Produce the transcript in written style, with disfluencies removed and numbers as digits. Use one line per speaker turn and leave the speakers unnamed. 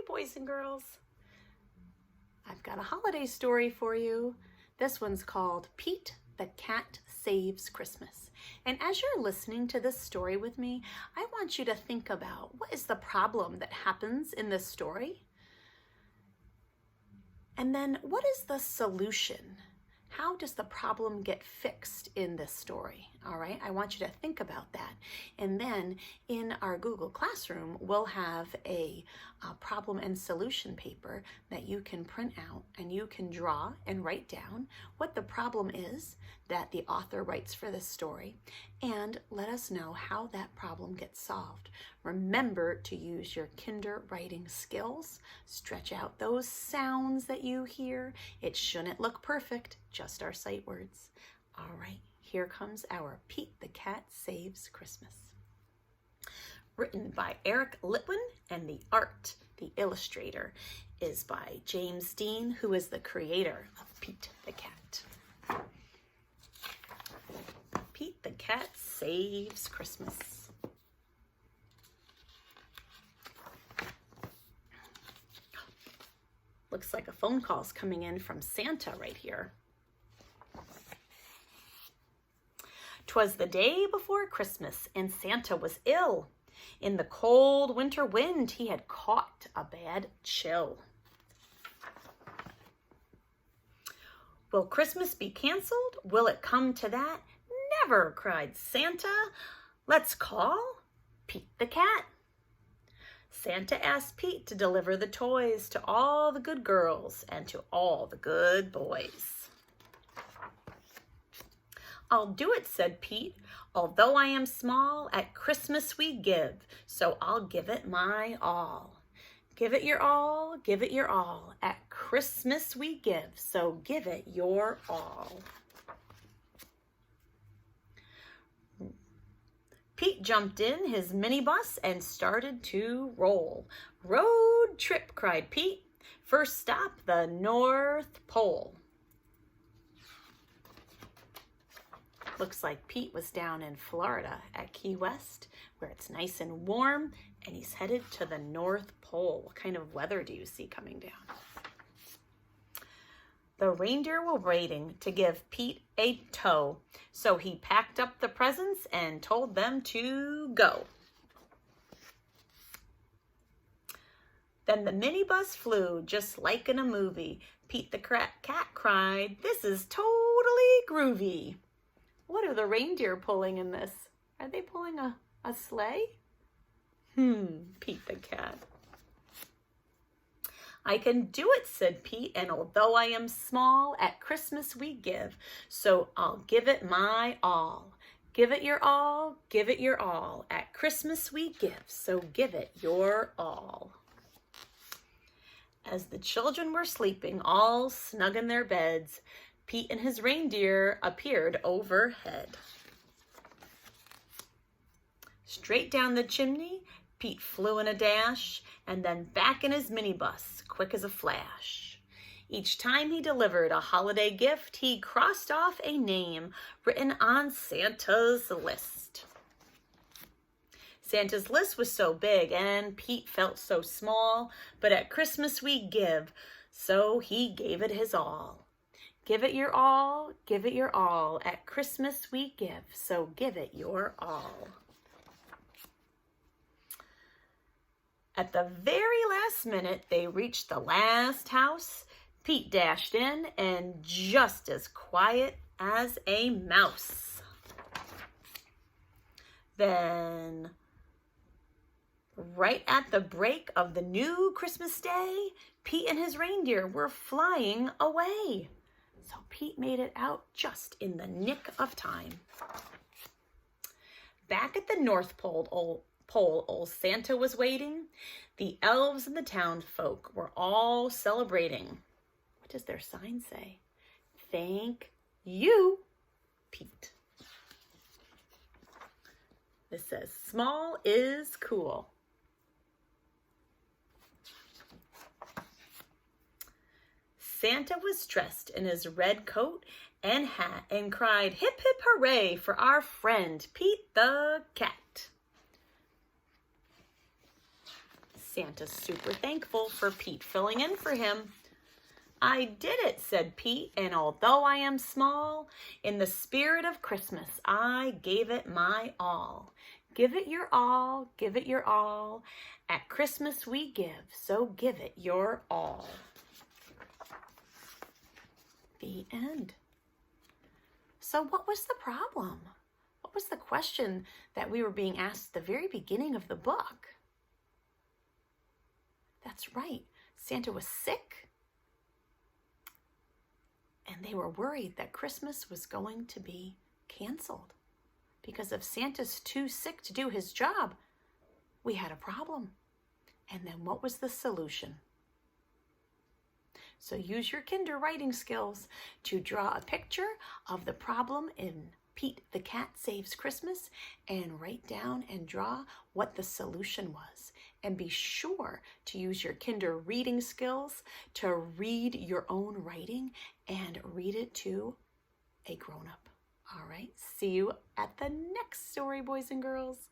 boys and girls. I've got a holiday story for you. This one's called Pete the Cat Saves Christmas. And as you're listening to this story with me, I want you to think about what is the problem that happens in this story? And then what is the solution? How does the problem get fixed in this story? All right, I want you to think about that. And then in our Google Classroom, we'll have a problem and solution paper that you can print out and you can draw and write down what the problem is that the author writes for this story, and let us know how that problem gets solved. Remember to use your kinder writing skills. Stretch out those sounds that you hear. It shouldn't look perfect, just our sight words. All right, here comes our Pete the Cat Saves Christmas. Written by Eric Litwin, and the art, the illustrator, is by James Dean, who is the creator of Pete the Cat. Pete the Cat Saves Christmas. Looks like a phone call's coming in from Santa right here. 'Twas the day before Christmas, and Santa was ill. In the cold winter wind, he had caught a bad chill. Will Christmas be canceled? Will it come to that? Never, cried Santa. Let's call Pete the Cat. Santa asked Pete to deliver the toys to all the good girls and to all the good boys. I'll do it, said Pete. Although I am small, at Christmas we give, so I'll give it my all. Give it your all, give it your all. At Christmas we give, so give it your all. Pete jumped in his minibus and started to roll. Road trip, cried Pete. First stop, the North Pole. Looks like Pete was down in Florida at Key West, where it's nice and warm, and he's headed to the North Pole. What kind of weather do you see coming down? The reindeer were waiting to give Pete a tow, so he packed up the presents and told them to go. Then the minibus flew just like in a movie. Pete the Cat cried, "This is totally groovy." What are the reindeer pulling in this? Are they pulling a sleigh? Pete the Cat. I can do it, said Pete, and although I am small, at Christmas we give, so I'll give it my all. Give it your all, give it your all. At Christmas we give, so give it your all. As the children were sleeping, all snug in their beds, Pete and his reindeer appeared overhead. Straight down the chimney, Pete flew in a dash, and then back in his minibus, quick as a flash. Each time he delivered a holiday gift, he crossed off a name written on Santa's list. Santa's list was so big, and Pete felt so small, but at Christmas we give, so he gave it his all. Give it your all, give it your all. At Christmas we give, so give it your all. At the very last minute, they reached the last house. Pete dashed in, and just as quiet as a mouse. Then, right at the break of the new Christmas day, Pete and his reindeer were flying away. So Pete made it out just in the nick of time. Back at the North Pole, old Santa was waiting. The elves and the townsfolk were all celebrating. What does their sign say? Thank you, Pete. This says, small is cool. Santa was dressed in his red coat and hat and cried, "Hip, hip, hooray for our friend Pete the Cat." Santa's super thankful for Pete filling in for him. I did it, said Pete, and although I am small, in the spirit of Christmas, I gave it my all. Give it your all, give it your all. At Christmas we give, so give it your all. The end. So what was the problem? What was the question that we were being asked at the very beginning of the book? That's right, Santa was sick. And they were worried that Christmas was going to be canceled. Because if Santa's too sick to do his job, we had a problem. And then what was the solution? So use your Kinder writing skills to draw a picture of the problem in Pete the Cat Saves Christmas and write down and draw what the solution was. And be sure to use your Kinder reading skills to read your own writing and read it to a grown-up. All right, see you at the next story, boys and girls.